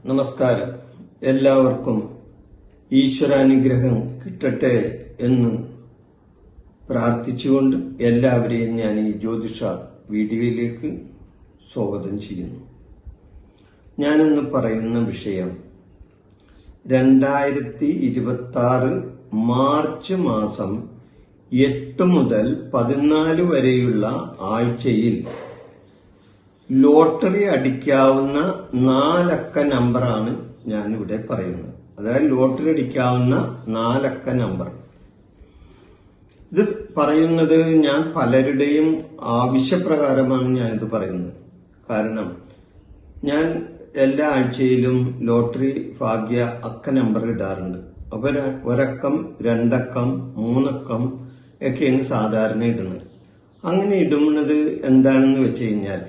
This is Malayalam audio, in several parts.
നമസ്കാരം. എല്ലാവർക്കും ഈശ്വരാനുഗ്രഹം കിട്ടട്ടെ എന്ന് പ്രാർത്ഥിച്ചുകൊണ്ട് എല്ലാവരെയും ഞാൻ ഈ ജ്യോതിഷ വീഡിയോയിലേക്ക് സ്വാഗതം ചെയ്യുന്നു. ഞാനിന്ന് പറയുന്ന വിഷയം 2026 മാർച്ച് മാസം 8 മുതൽ 14 വരെയുള്ള ആഴ്ചയിൽ ലോട്ടറി അടിക്കാവുന്ന 4 അക്ക നമ്പറാണ് ഞാനിവിടെ പറയുന്നത്. അതായത് ലോട്ടറി അടിക്കാവുന്ന 4 അക്ക നമ്പർ. ഇത് പറയുന്നത് ഞാൻ പലരുടെയും ആവശ്യപ്രകാരമാണ് ഞാനിത് പറയുന്നത്. കാരണം ഞാൻ എല്ലാ ആഴ്ചയിലും ലോട്ടറി ഭാഗ്യ അക്ക നമ്പർ ഇടാറുണ്ട്. അപ്പൊ 1 അക്കം 2 അക്കം 3 അക്കം ഒക്കെയാണ് സാധാരണ ഇടുന്നത്. അങ്ങനെ ഇടുന്നത് എന്താണെന്ന് വെച്ച് കഴിഞ്ഞാൽ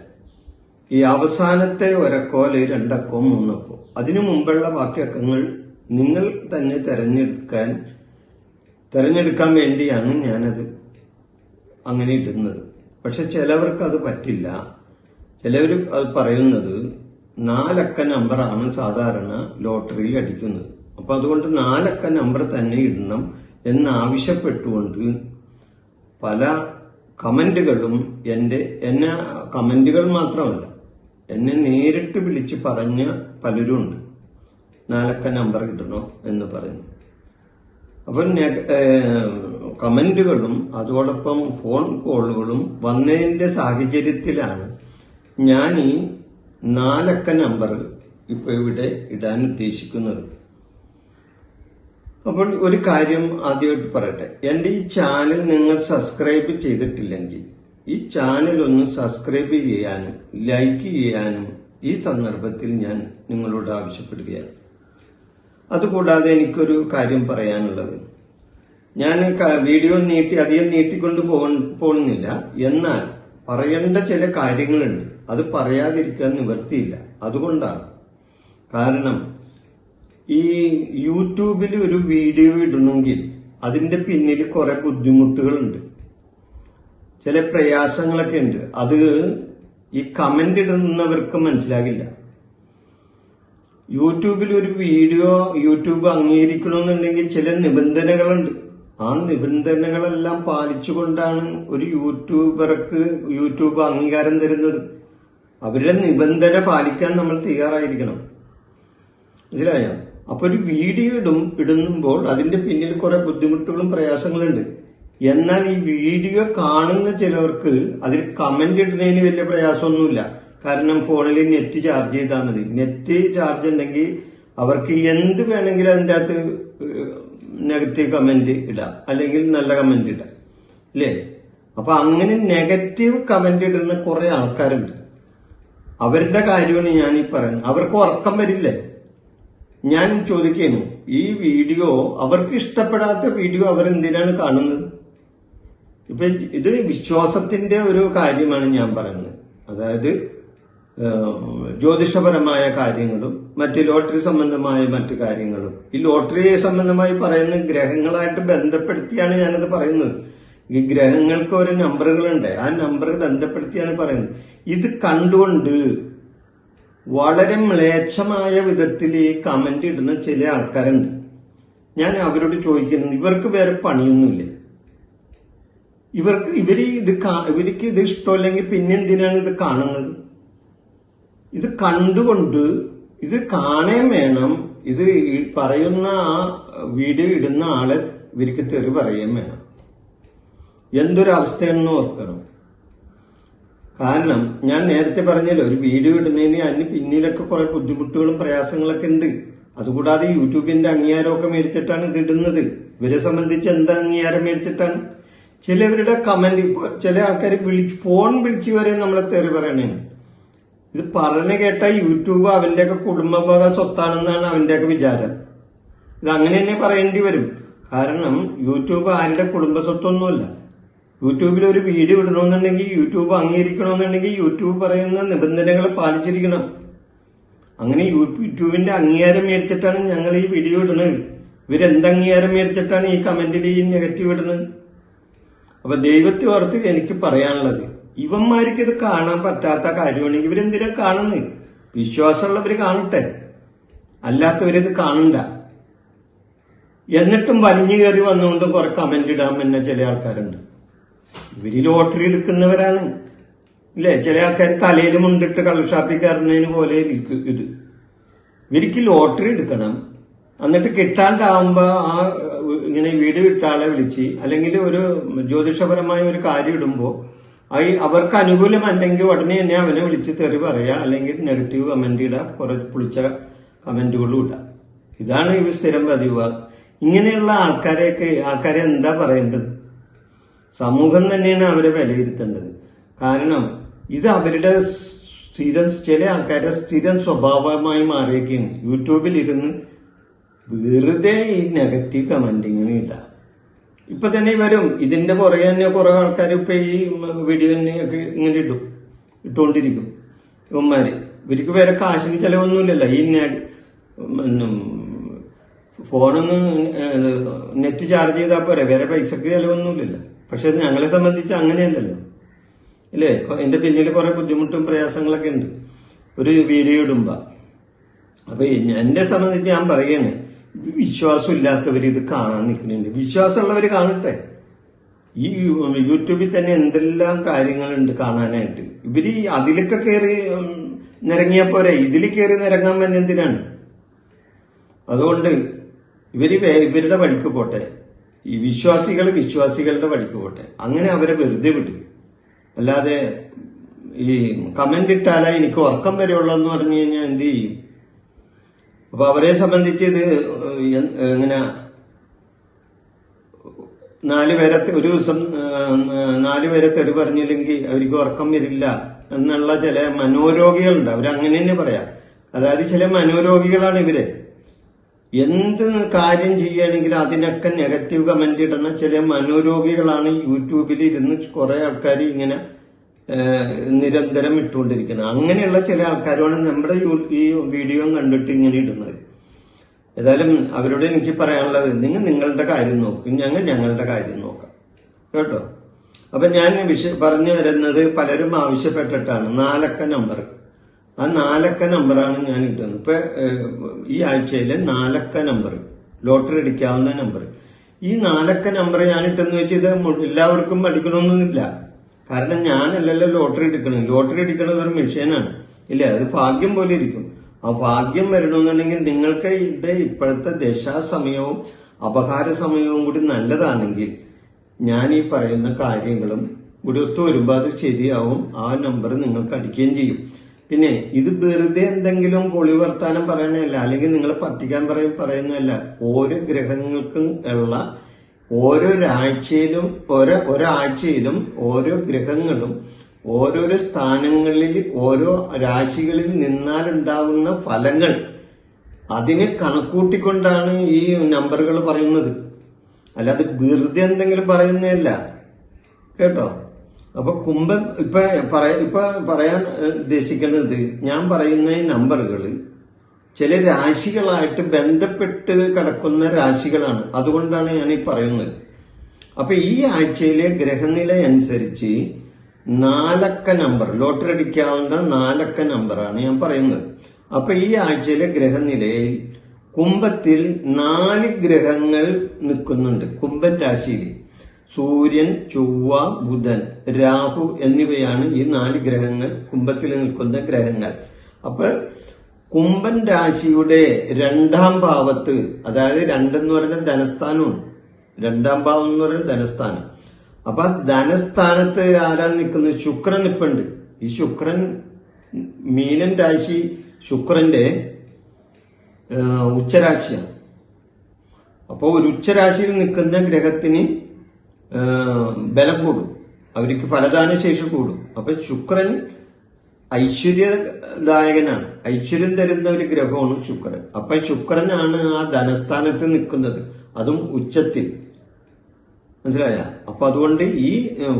ഈ അവസാനത്തെ 1 അക്കോ 2 അക്കോ 3 അക്കോ അതിനു മുമ്പുള്ള ബാക്കി അക്കങ്ങൾ നിങ്ങൾ തന്നെ തെരഞ്ഞെടുക്കാൻ വേണ്ടിയാണ് ഞാനത് അങ്ങനെ ഇടുന്നത്. പക്ഷെ ചിലവർക്ക് അത് പറ്റില്ല. ചിലവർ അത് പറയുന്നത് 4 അക്ക നമ്പറാണ് സാധാരണ ലോട്ടറിയിൽ അടിക്കുന്നത്. അപ്പൊ അതുകൊണ്ട് 4 അക്ക നമ്പർ തന്നെ ഇടണം എന്നാവശ്യപ്പെട്ടുകൊണ്ട് പല കമന്റുകളും എന്നെ കമന്റുകൾ മാത്രമല്ല, എന്നെ നേരിട്ട് വിളിച്ച് പറഞ്ഞ പലരും ഉണ്ട് 4 അക്ക നമ്പർ ഇടണോ എന്ന് പറയുന്നു. അപ്പൊ കമന്റുകളും അതോടൊപ്പം ഫോൺ കോളുകളും വന്നതിന്റെ സാഹചര്യത്തിലാണ് ഞാൻ ഈ 4 അക്ക നമ്പർ ഇപ്പൊ ഇവിടെ ഇടാൻ ഉദ്ദേശിക്കുന്നത്. അപ്പോൾ ഒരു കാര്യം ആദ്യമായിട്ട് പറയട്ടെ. എന്റെ ഈ ചാനൽ നിങ്ങൾ സബ്സ്ക്രൈബ് ചെയ്തിട്ടില്ലെങ്കിൽ ഈ ചാനൽ ഒന്ന് സബ്സ്ക്രൈബ് ചെയ്യാനും ലൈക്ക് ചെയ്യാനും ഈ സന്ദർഭത്തിൽ ഞാൻ നിങ്ങളോട് ആവശ്യപ്പെടുകയാണ്. അതുകൂടാതെ എനിക്കൊരു കാര്യം പറയാനുള്ളത്, ഞാൻ വീഡിയോ അധികം നീട്ടിക്കൊണ്ട് പോകുന്നില്ല. എന്നാൽ പറയേണ്ട ചില കാര്യങ്ങളുണ്ട്. അത് പറയാതിരിക്കാൻ നിവൃത്തിയില്ല. അതുകൊണ്ടാണ്. കാരണം ഈ യൂട്യൂബിൽ ഒരു വീഡിയോ ഇടണമെങ്കിൽ അതിന്റെ പിന്നിൽ കുറെ ബുദ്ധിമുട്ടുകളുണ്ട്, ചില പ്രയാസങ്ങളൊക്കെ ഉണ്ട്. അത് ഈ കമന്റ് ഇടുന്നവർക്ക് മനസ്സിലാകില്ല. യൂട്യൂബിൽ ഒരു വീഡിയോ യൂട്യൂബ് അംഗീകരിക്കണമെന്നുണ്ടെങ്കിൽ ചില നിബന്ധനകളുണ്ട്. ആ നിബന്ധനകളെല്ലാം പാലിച്ചുകൊണ്ടാണ് ഒരു യൂട്യൂബർക്ക് യൂട്യൂബ് അംഗീകാരം തരുന്നത്. അവരുടെ നിബന്ധന പാലിക്കാൻ നമ്മൾ തയ്യാറായിരിക്കണം. മനസ്സിലായോ? അപ്പൊ ഒരു വീഡിയോ ഇടുമ്പോൾ അതിന്റെ പിന്നിൽ കുറെ ബുദ്ധിമുട്ടുകളും പ്രയാസങ്ങളുണ്ട്. എന്നാൽ ഈ വീഡിയോ കാണുന്ന ചിലവർക്ക് അതിൽ കമന്റ് ഇടുന്നതിന് വലിയ പ്രയാസമൊന്നുമില്ല. കാരണം ഫോണിൽ നെറ്റ് ചാർജ് ചെയ്താൽ മതി. നെറ്റ് ചാർജ് ഉണ്ടെങ്കിൽ അവർക്ക് എന്ത് വേണമെങ്കിലും അതിൻ്റെ അകത്ത് നെഗറ്റീവ് കമന്റ് ഇടാം, അല്ലെങ്കിൽ നല്ല കമന്റ് ഇടാം, അല്ലേ? അപ്പൊ അങ്ങനെ നെഗറ്റീവ് കമന്റ് ഇടുന്ന കുറെ ആൾക്കാരുണ്ട്. അവരുടെ കാര്യമാണ് ഞാൻ ഈ പറയുന്നത്. അവർക്ക് ഉറക്കം വരില്ലേ? ഞാൻ ചോദിക്കുന്നു, ഈ വീഡിയോ അവർക്ക് ഇഷ്ടപ്പെടാത്ത വീഡിയോ അവരെന്തിനാണ് കാണുന്നത്? ഇപ്പൊ ഇത് വിശ്വാസത്തിന്റെ ഒരു കാര്യമാണ് ഞാൻ പറയുന്നത്. അതായത് ജ്യോതിഷപരമായ കാര്യങ്ങളും മറ്റ് ലോട്ടറി സംബന്ധമായ മറ്റു കാര്യങ്ങളും. ഈ ലോട്ടറി സംബന്ധമായി പറയുന്ന ഗ്രഹങ്ങളായിട്ട് ബന്ധപ്പെടുത്തിയാണ് ഞാനത് പറയുന്നത്. ഈ ഗ്രഹങ്ങൾക്ക് ഓരോ നമ്പറുകളുണ്ട്. ആ നമ്പർ ബന്ധപ്പെടുത്തിയാണ് പറയുന്നത്. ഇത് കണ്ടുകൊണ്ട് വളരെ മ്ലേച്ഛമായ വിധത്തിൽ ഈ കമന്റ് ഇടുന്ന ചില ആൾക്കാരുണ്ട്. ഞാൻ അവരോട് ചോദിക്കുന്നത്, ഇവർക്ക് വേറെ പണിയൊന്നുമില്ല. ഇവർക്ക് ഇത് ഇഷ്ടമല്ലെങ്കിൽ പിന്നെ എന്തിനാണ് ഇത് കാണുന്നത്? ഇത് കണ്ടുകൊണ്ട് ഇത് കാണാൻ വേണം. ഇത് പറയുന്ന ആ വീഡിയോ ഇടുന്ന ആളെ ഇവർക്ക് തെറി പറയുകയും വേണം. എന്തൊരവസ്ഥയെന്ന് ഓർക്കണം. കാരണം ഞാൻ നേരത്തെ പറഞ്ഞല്ലോ, ഒരു വീഡിയോ ഇടുന്നതിന് അതിന് പിന്നിലൊക്കെ കുറെ ബുദ്ധിമുട്ടുകളും പ്രയാസങ്ങളൊക്കെ ഉണ്ട്. അതുകൂടാതെ യൂട്യൂബിന്റെ അംഗീകാരമൊക്കെ മേടിച്ചിട്ടാണ് ഇത് ഇടുന്നത്. ഇവരെ സംബന്ധിച്ച് എന്താ അംഗീകാരം മേടിച്ചിട്ടാണ്? ചിലവരുടെ കമന്റ്, ചില ആൾക്കാർ ഫോൺ വിളിച്ച് വരെ നമ്മളെ തെറി പറയണേ. ഇത് പറഞ്ഞു കേട്ടാൽ യൂട്യൂബ് അവന്റെയൊക്കെ കുടുംബഭാഗ സ്വത്താണെന്നാണ് അവന്റെയൊക്കെ വിചാരം. ഇത് അങ്ങനെ തന്നെ പറയേണ്ടി വരും. കാരണം യൂട്യൂബ് ആരുടെ കുടുംബ സ്വത്തൊന്നുമല്ല. യൂട്യൂബിൽ ഒരു വീഡിയോ ഇടണമെന്നുണ്ടെങ്കിൽ, യൂട്യൂബ് അംഗീകരിക്കണമെന്നുണ്ടെങ്കിൽ യൂട്യൂബ് പറയുന്ന നിബന്ധനകൾ പാലിച്ചിരിക്കണം. അങ്ങനെ യൂട്യൂബിന്റെ അംഗീകാരം മേടിച്ചിട്ടാണ് ഞങ്ങൾ ഈ വീഡിയോ ഇടുന്നത്. ഇവരെന്ത് അംഗീകാരം മേടിച്ചിട്ടാണ് ഈ കമന്റിൽ ഈ നെഗറ്റീവ് ഇടുന്നത്? അപ്പൊ ദൈവത്തെ ഓർത്ത് എനിക്ക് പറയാനുള്ളത്, ഇവന്മാർക്ക് ഇത് കാണാൻ പറ്റാത്ത കാര്യമാണെങ്കിൽ ഇവരെന്തിനാ കാണുന്നത്? വിശ്വാസമുള്ളവര് കാണട്ടെ, അല്ലാത്തവരിത് കാണണ്ട. എന്നിട്ടും വലിഞ്ഞു കയറി വന്നുകൊണ്ട് കുറെ കമന്റ് ഇടാൻ തന്നെ ചില ആൾക്കാരുണ്ട്. ഇവര് ലോട്ടറി എടുക്കുന്നവരാണ്, ഇല്ലേ? ചില ആൾക്കാർ തലയിൽ മുണ്ടിട്ട് കള്ളുഷാപ്പിൽ കയറുന്നതിന് പോലെ ഇത്. ഇവർക്ക് ലോട്ടറി എടുക്കണം, എന്നിട്ട് കിട്ടാണ്ടാവുമ്പോ ആ ഇങ്ങനെ വീട് വിട്ട ആളെ വിളിച്ച്, അല്ലെങ്കിൽ ഒരു ജ്യോതിഷപരമായ ഒരു കാര്യം ഇടുമ്പോ അവർക്ക് അനുകൂലമല്ലെങ്കിൽ ഉടനെ തന്നെ അവനെ വിളിച്ച് തെറി പറയാ, അല്ലെങ്കിൽ നെഗറ്റീവ് കമന്റ് ഇടാം, കുറെ പുളിച്ച കമന്റുകളും ഇടാം. ഇതാണ് ഇവ സ്ഥിരം പതിവ്. ഇങ്ങനെയുള്ള ആൾക്കാരെ എന്താ പറയേണ്ടത്? സമൂഹം തന്നെയാണ് അവരെ വിലയിരുത്തേണ്ടത്. കാരണം ഇത് അവരുടെ ചില ആൾക്കാരുടെ സ്ഥിരം സ്വഭാവമായി മാറിയൊക്കെയാണ്. യൂട്യൂബിൽ ഇരുന്ന് വെറുതെ ഈ നെഗറ്റീവ് കമന്റ് ഇങ്ങനെ ഇടാം. ഇപ്പൊ തന്നെ വരും ഇതിന്റെ പുറകെ തന്നെ കുറെ ആൾക്കാർ ഇപ്പൊ ഈ വീഡിയോ ഒക്കെ ഇങ്ങനെ ഇട്ടുകൊണ്ടിരിക്കും. ഇവന്മാര് ഇവർക്ക് വേറെ കാശിന് ചെലവൊന്നുമില്ലല്ലോ. ഈ ഫോണൊന്ന് നെറ്റ് ചാർജ് ചെയ്താൽ പോരെ, വേറെ പൈസക്ക് ചെലവൊന്നുമില്ലല്ലോ. പക്ഷെ ഞങ്ങളെ സംബന്ധിച്ച് അങ്ങനെയല്ലല്ലോ, ഇല്ലേ? എന്റെ പിന്നിൽ കുറെ ബുദ്ധിമുട്ടും പ്രയാസങ്ങളൊക്കെ ഉണ്ട് ഒരു വീഡിയോ ഇടുമ്പോ. അപ്പൊ എന്നെ സംബന്ധിച്ച് ഞാൻ പറയാണ്, വിശ്വാസം ഇല്ലാത്തവർ ഇത് കാണാൻ നിൽക്കുന്നുണ്ട്. വിശ്വാസമുള്ളവർ കാണട്ടെ. ഈ യൂട്യൂബിൽ തന്നെ എന്തെല്ലാം കാര്യങ്ങളുണ്ട് കാണാനായിട്ട്. ഇവര് അതിലൊക്കെ കയറി നിരങ്ങിയാ പോരെ, ഇതിൽ കയറി നിരങ്ങാൻ തന്നെ എന്തിനാണ്? അതുകൊണ്ട് ഇവരുടെ വഴിക്ക് പോട്ടെ, ഈ വിശ്വാസികളുടെ വഴിക്ക് പോട്ടെ. അങ്ങനെ അവരെ വെറുതെ വിടും. അല്ലാതെ ഈ കമന്റ് ഇട്ടാലാ എനിക്ക് ഉറക്കം വരുള്ളൂ പറഞ്ഞു കഴിഞ്ഞാൽ എന്ത് ചെയ്യും? അപ്പൊ അവരെ സംബന്ധിച്ച് ഇത് ഇങ്ങനെ 4 പേരെ ഒരു ദിവസം 4 പേരെ തെറി പറഞ്ഞില്ലെങ്കിൽ അവർക്ക് ഉറക്കം വരില്ല എന്നുള്ള ചില മനോരോഗികളുണ്ട്. അവരങ്ങനെ തന്നെ പറയാം. അതായത് ചില മനോരോഗികളാണ് ഇവര്. എന്ത് കാര്യം ചെയ്യുകയാണെങ്കിൽ അതിനൊക്കെ നെഗറ്റീവ് കമന്റ് ഇടുന്ന ചില മനോരോഗികളാണ് യൂട്യൂബിൽ ഇരുന്ന് കുറെ ആൾക്കാർ ഇങ്ങനെ നിരന്തരം ഇട്ടുകൊണ്ടിരിക്കുന്നത്. അങ്ങനെയുള്ള ചില ആൾക്കാരാണ് നമ്മുടെ ഈ വീഡിയോ കണ്ടിട്ട് ഇങ്ങനെ ഇടുന്നത്. ഏതായാലും അവരോട് എനിക്ക് പറയാനുള്ളത്, നിങ്ങൾ നിങ്ങളുടെ കാര്യം നോക്കും, ഞങ്ങളുടെ കാര്യം നോക്കാം, കേട്ടോ? അപ്പൊ ഞാൻ പറഞ്ഞു വരുന്നത്, പലരും ആവശ്യപ്പെട്ടിട്ടാണ് 4 അക്ക നമ്പർ. ആ 4 അക്ക നമ്പറാണ് ഞാൻ ഇട്ടുന്നത്. ഇപ്പൊ ഈ ആഴ്ചയിലെ 4 അക്ക നമ്പർ, ലോട്ടറി അടിക്കാവുന്ന നമ്പർ. ഈ 4 അക്ക നമ്പർ ഞാൻ ഇട്ടെന്ന് വെച്ച് ഇത് എല്ലാവർക്കും അടിക്കണമെന്നൊന്നുമില്ല. കാരണം ഞാനല്ലല്ലോ ലോട്ടറി എടുക്കണം. ലോട്ടറി എടുക്കുന്നത് ഒരു മെഷീനാണ്, ഇല്ലേ? അത് ഭാഗ്യം പോലെ ഇരിക്കും. ആ ഭാഗ്യം വരണമെന്നുണ്ടെങ്കിൽ നിങ്ങൾക്ക് ഇപ്പോഴത്തെ ദശാസമയവും അപകാര സമയവും കൂടി നല്ലതാണെങ്കിൽ ഞാൻ ഈ പറയുന്ന കാര്യങ്ങളും കൂടി ഒത്തു വരുമ്പോൾ അത് ശരിയാവും. ആ നമ്പർ നിങ്ങൾക്ക് അടിക്കുകയും ചെയ്യും. പിന്നെ ഇത് വെറുതെ എന്തെങ്കിലും പൊളിവർത്താനം പറയണതല്ല, അല്ലെങ്കിൽ നിങ്ങളെ പറ്റിക്കാൻ പറയുന്നതല്ല. ഓരോ ഗ്രഹങ്ങൾക്കും ഉള്ള ഒരാഴ്ചയിലും ഓരോ ഗ്രഹങ്ങളും ഓരോരോ സ്ഥാനങ്ങളിൽ ഓരോ രാശികളിൽ നിന്നാലുണ്ടാകുന്ന ഫലങ്ങൾ അതിനെ കണക്കൂട്ടിക്കൊണ്ടാണ് ഈ നമ്പറുകൾ പറയുന്നത്. അല്ലാതെ വെറുതെ എന്തെങ്കിലും പറയുന്നതല്ല, കേട്ടോ? അപ്പൊ കുംഭം ഇപ്പൊ പറയാൻ ഉദ്ദേശിക്കുന്നത്, ഞാൻ പറയുന്ന ഈ നമ്പറുകൾ ചില രാശികളായിട്ട് ബന്ധപ്പെട്ട് കിടക്കുന്ന രാശികളാണ്. അതുകൊണ്ടാണ് ഞാൻ ഈ പറയുന്നത്. അപ്പൊ ഈ ആഴ്ചയിലെ ഗ്രഹനില അനുസരിച്ച് 4 അക്ക നമ്പർ, ലോട്ടറി അടിക്കാവുന്ന 4 അക്ക നമ്പറാണ് ഞാൻ പറയുന്നത്. അപ്പൊ ഈ ആഴ്ചയിലെ ഗ്രഹനിലയിൽ കുംഭത്തിൽ 4 ഗ്രഹങ്ങൾ നിൽക്കുന്നുണ്ട്. കുംഭൻ രാശിയിൽ സൂര്യൻ, ചൊവ്വ, ബുധൻ, രാഹു എന്നിവയാണ് ഈ 4 ഗ്രഹങ്ങൾ, കുംഭത്തിൽ നിൽക്കുന്ന ഗ്രഹങ്ങൾ. അപ്പൊ കുംഭൻ രാശിയുടെ 2ാം ഭാവത്ത്, അതായത് 2 എന്ന് പറയുന്നത് ധനസ്ഥാനമാണ്. 2ാം ഭാവം എന്ന് പറയുന്നത് ധനസ്ഥാനം. അപ്പൊ ധനസ്ഥാനത്ത് ആരാ നിൽക്കുന്നത്? ശുക്രൻ നിൽപ്പുണ്ട്. ഈ ശുക്രൻ മീനൻ രാശി ശുക്രന്റെ ഉച്ചരാശിയാണ്. അപ്പോ ഒരു ഉച്ചരാശിയിൽ നിൽക്കുന്ന ഗ്രഹത്തിന് ബലം കൂടും, അവർക്ക് ഫലദാന ശേഷി കൂടും. അപ്പൊ ശുക്രൻ ഐശ്വര്യദായകനാണ്, ഐശ്വര്യം തരുന്ന ഒരു ഗ്രഹമാണ് ശുക്രൻ. അപ്പൊ ശുക്രനാണ് ആ ധനസ്ഥാനത്ത് നിൽക്കുന്നത്, അതും ഉച്ചത്തിൽ. മനസ്സിലായ? അപ്പൊ അതുകൊണ്ട് ഈ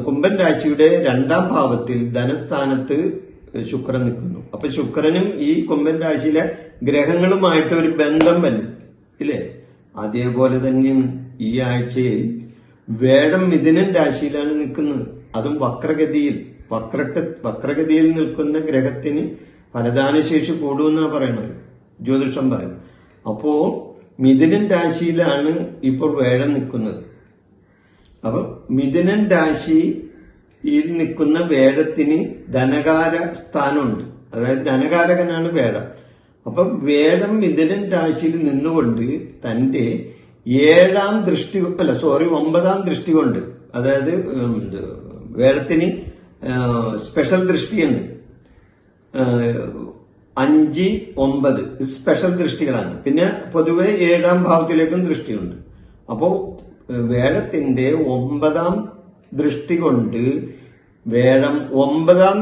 കുംഭൻ രാശിയുടെ 2ാം ഭാവത്തിൽ ധനസ്ഥാനത്ത് ശുക്രൻ നിൽക്കുന്നു. അപ്പൊ ശുക്രനും ഈ കുംഭൻ രാശിയിലെ ഗ്രഹങ്ങളുമായിട്ട് ഒരു ബന്ധം വരും, ഇല്ലേ? അതേപോലെ തന്നെയും ഈ ആഴ്ചയിൽ വേഴം മിഥുനൻ രാശിയിലാണ് നിൽക്കുന്നത്, അതും വക്രഗതിയിൽ നിൽക്കുന്ന ഗ്രഹത്തിന് ഫലദാനശേഷി കൂടുമെന്നാണ് പറയണത്, ജ്യോതിഷം പറയും. അപ്പോ മിഥുനൻ രാശിയിലാണ് ഇപ്പോൾ വേഴം നിൽക്കുന്നത്. അപ്പൊ മിഥുനൻ രാശിയിൽ നിൽക്കുന്ന വേഴത്തിന് ധനകാര സ്ഥാനമുണ്ട്, അതായത് ധനകാരകനാണ് വേഴം. അപ്പൊ വേഴം മിഥുനൻ രാശിയിൽ നിന്നുകൊണ്ട് തന്റെ 9ാം ദൃഷ്ടി കൊണ്ട്, അതായത് വേഴത്തിന് സ്പെഷ്യൽ ദൃഷ്ടിയുണ്ട്, 5, 9 സ്പെഷ്യൽ ദൃഷ്ടികളാണ്. പിന്നെ പൊതുവെ 7ാം ഭാവത്തിലേക്കും ദൃഷ്ടിയുണ്ട്. അപ്പോ വേഴത്തിന്റെ 9ാം ദൃഷ്ടി കൊണ്ട് വേഴം 9ാം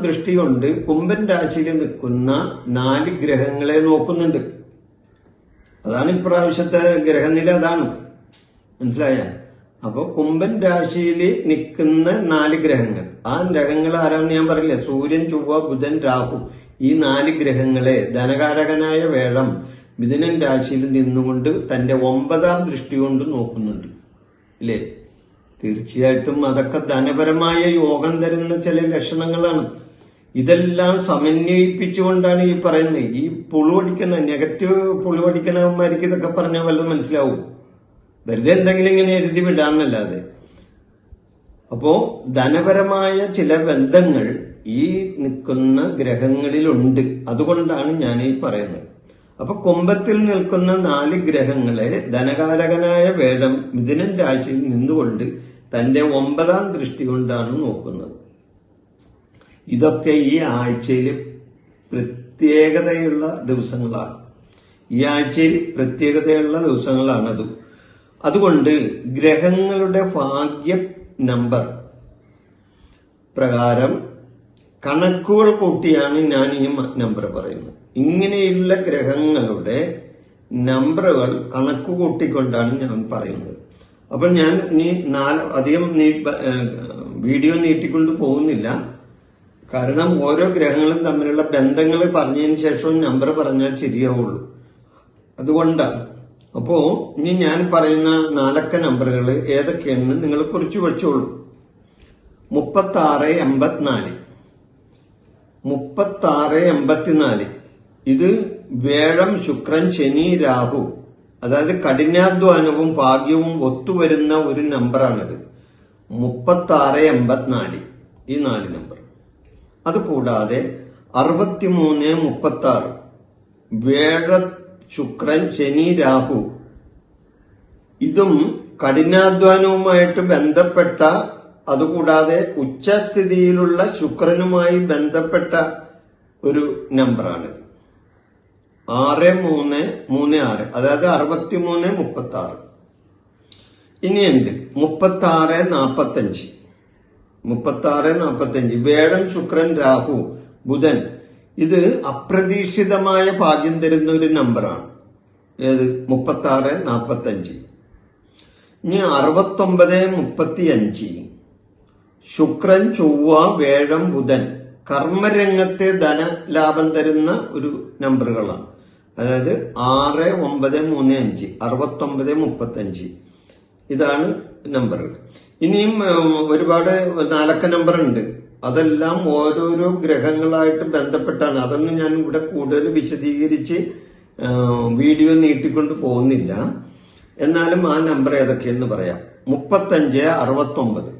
ദൃഷ്ടി കൊണ്ട് കുംഭൻ രാശിയിൽ നിൽക്കുന്ന 4 ഗ്രഹങ്ങളെ നോക്കുന്നുണ്ട്. അതാണ് ഇപ്രാവശ്യത്തെ ഗ്രഹനില, അതാണ് മനസ്സിലായ. അപ്പൊ കുംഭൻ രാശിയിൽ നിൽക്കുന്ന 4 ഗ്രഹങ്ങൾ, ആ ഗ്രഹങ്ങൾ ആരാണെന്ന് ഞാൻ പറയില്ല, സൂര്യൻ, ചൊവ്വ, ബുധൻ, രാഹു, ഈ 4 ഗ്രഹങ്ങളെ ധനകാരകനായ വേഴം മിഥുനൻ രാശിയിൽ നിന്നുകൊണ്ട് തന്റെ 9ാം ദൃഷ്ടി കൊണ്ട് നോക്കുന്നുണ്ട്, ഇല്ലേ? തീർച്ചയായിട്ടും അതൊക്കെ ധനപരമായ യോഗം തരുന്ന ചില ലക്ഷണങ്ങളാണ്. ഇതെല്ലാം സമന്വയിപ്പിച്ചുകൊണ്ടാണ് ഈ പറയുന്നത്. ഈ പുളുവടിക്കുന്ന നെഗറ്റീവ് പുളുവടിക്കണവന്മാർക്ക് ഇതൊക്കെ പറഞ്ഞാൽ വല്ലതും മനസ്സിലാവും, വെറുതെ എന്തെങ്കിലും ഇങ്ങനെ എഴുതി വിടാന്നല്ലാതെ. അപ്പോ ധനപരമായ ചില ബന്ധങ്ങൾ ഈ നിൽക്കുന്ന ഗ്രഹങ്ങളിലുണ്ട്, അതുകൊണ്ടാണ് ഞാൻ ഈ പറയുന്നത്. അപ്പൊ കുംഭത്തിൽ നിൽക്കുന്ന 4 ഗ്രഹങ്ങളെ ധനകാരകനായ വേഴം മിഥുനൻ രാശിയിൽ നിന്നുകൊണ്ട് തന്റെ 9ാം ദൃഷ്ടി കൊണ്ടാണ് നോക്കുന്നത്. ഇതൊക്കെ ഈ ആഴ്ചയിൽ പ്രത്യേകതയുള്ള ദിവസങ്ങളാണ്. അതുകൊണ്ട് ഗ്രഹങ്ങളുടെ ഭാഗ്യ നമ്പർ പ്രകാരം കണക്കുകൾ കൂട്ടിയാണ് ഞാൻ ഈ നമ്പർ പറയുന്നത്. ഇങ്ങനെയുള്ള ഗ്രഹങ്ങളുടെ നമ്പറുകൾ കണക്ക് കൂട്ടിക്കൊണ്ടാണ് ഞാൻ പറയുന്നത്. അപ്പോൾ ഞാൻ അധികം വീഡിയോ നീട്ടിക്കൊണ്ട് പോകുന്നില്ല, കാരണം ഓരോ ഗ്രഹങ്ങളും തമ്മിലുള്ള ബന്ധങ്ങൾ പറഞ്ഞതിന് ശേഷവും നമ്പർ പറഞ്ഞാൽ ശരിയാവുള്ളൂ, അതുകൊണ്ടാണ്. അപ്പോ ഇനി ഞാൻ പറയുന്ന 4 അക്ക നമ്പറുകൾ ഏതൊക്കെയാണെന്ന് നിങ്ങൾ കുറിച്ച് വെച്ചോളൂ. 3684 ഇത് വേഴം, ശുക്രൻ, ശനി, രാഹു, അതായത് കഠിനാധ്വാനവും ഭാഗ്യവും ഒത്തുവരുന്ന ഒരു നമ്പറാണിത്. 3684 ഈ 4 നമ്പർ. അതുകൂടാതെ 6336 വേഴ, ശുക്രൻ, ശനി, രാഹു, ഇതും കഠിനാധ്വാനവുമായിട്ട് ബന്ധപ്പെട്ട, അതുകൂടാതെ ഉച്ചസ്ഥിതിയിലുള്ള ശുക്രനുമായി ബന്ധപ്പെട്ട ഒരു നമ്പറാണിത്. 6336 അതായത് 6336. ഇനിയുണ്ട് 3645 വേഴം, ശുക്രൻ, രാഹു, ബുധൻ, ഇത് അപ്രതീക്ഷിതമായ ഭാഗ്യം തരുന്ന ഒരു നമ്പറാണ്. ഏത്? 3645. ഇനി 6935 ശുക്രൻ, ചൊവ്വ, വേഴം, ബുധൻ, കർമ്മരംഗത്തെ ധനലാഭം തരുന്ന ഒരു നമ്പറുകളാണ്. അതായത് 6935 6935 ഇതാണ് നമ്പറുകൾ. ഇനിയും ഒരുപാട് 4 അക്ക നമ്പർ ഉണ്ട്, അതെല്ലാം ഓരോരോ ഗ്രഹങ്ങളായിട്ട് ബന്ധപ്പെട്ടാണ്. അതൊന്നും ഞാൻ ഇവിടെ കൂടുതൽ വിശദീകരിച്ച് വീഡിയോ നീട്ടിക്കൊണ്ട് പോകുന്നില്ല. എന്നാലും ആ നമ്പർ ഏതൊക്കെയെന്ന് പറയാം. 3569.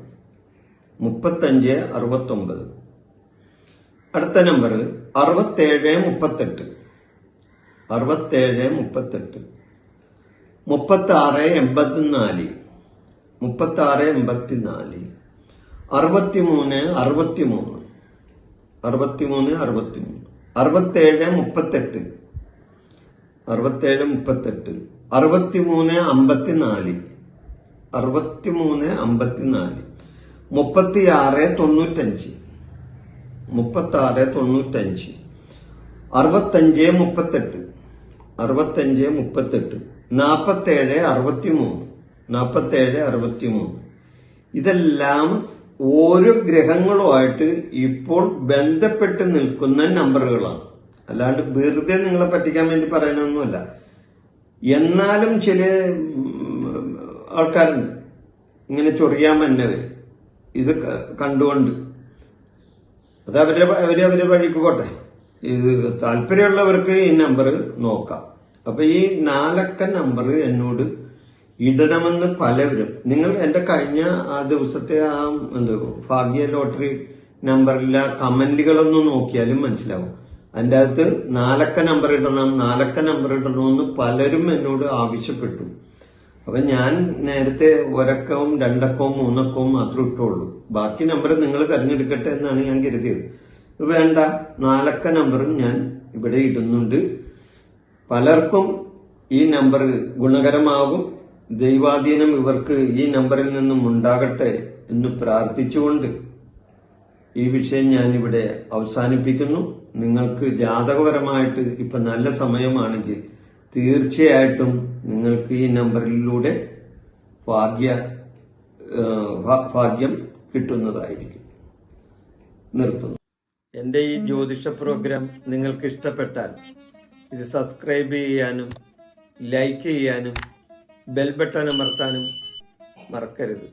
അടുത്ത നമ്പർ 6738. 6684 6384 6363 6363 6738 6354 6354 3695 6538 6538 4763 ഇതെല്ലാം ഓരോ ഗ്രഹങ്ങളുമായിട്ട് ഇപ്പോൾ ബന്ധപ്പെട്ട് നിൽക്കുന്ന നമ്പറുകളാണ്. അല്ലാണ്ട് വെറുതെ നിങ്ങളെ പറ്റിക്കാൻ വേണ്ടി പറയണമൊന്നുമല്ല. എന്നാലും ചില ആൾക്കാരുണ്ട് ഇങ്ങനെ ചൊറിയാൻ വന്നവര് ഇത് കണ്ടുകൊണ്ട്. അത് അവരെ വഴിക്ക് പോട്ടെ. ഇത് താല്പര്യമുള്ളവർക്ക് ഈ നമ്പർ നോക്കാം. അപ്പൊ ഈ 4 അക്ക നമ്പർ എന്നോട് ഇടണമെന്ന് പലവരും, നിങ്ങൾ എന്റെ കഴിഞ്ഞ ആ ദിവസത്തെ ആ ഭാഗ്യ ലോട്ടറി നമ്പറിലെ കമന്റുകളൊന്നും നോക്കിയാലും മനസ്സിലാവും. അതിൻ്റെ അകത്ത് 4 അക്ക നമ്പർ ഇടണം, 4 അക്ക നമ്പർ ഇടണമെന്ന് പലരും എന്നോട് ആവശ്യപ്പെട്ടു. അപ്പൊ ഞാൻ നേരത്തെ 1 അക്കവും 2 അക്കവും 3 അക്കവും മാത്രമേ ഇട്ടുള്ളൂ. ബാക്കി നമ്പർ നിങ്ങൾ തെരഞ്ഞെടുക്കട്ടെ എന്നാണ് ഞാൻ കരുതിയത്. വേണ്ട, 4 അക്ക നമ്പറും ഞാൻ ഇവിടെ ഇടുന്നുണ്ട്. പലർക്കും ഈ നമ്പർ ഗുണകരമാകും. ദൈവാധീനം ഇവർക്ക് ഈ നമ്പറിൽ നിന്നും ഉണ്ടാകട്ടെ എന്ന് പ്രാർത്ഥിച്ചുകൊണ്ട് ഈ വിഷയം ഞാനിവിടെ അവസാനിപ്പിക്കുന്നു. നിങ്ങൾക്ക് ജാതകപരമായിട്ട് ഇപ്പൊ നല്ല സമയമാണെങ്കിൽ തീർച്ചയായിട്ടും നിങ്ങൾക്ക് ഈ നമ്പറിലൂടെ ഭാഗ്യം കിട്ടുന്നതായിരിക്കും. നിർത്തുന്നു. എന്റെ ഈ ജ്യോതിഷ പ്രോഗ്രാം നിങ്ങൾക്ക് ഇഷ്ടപ്പെട്ടാൽ ഇത് സബ്സ്ക്രൈബ് ചെയ്യാനും ലൈക്ക് ചെയ്യാനും ബെൽ ബട്ടൺ അമർത്താനും മറക്കരുത്.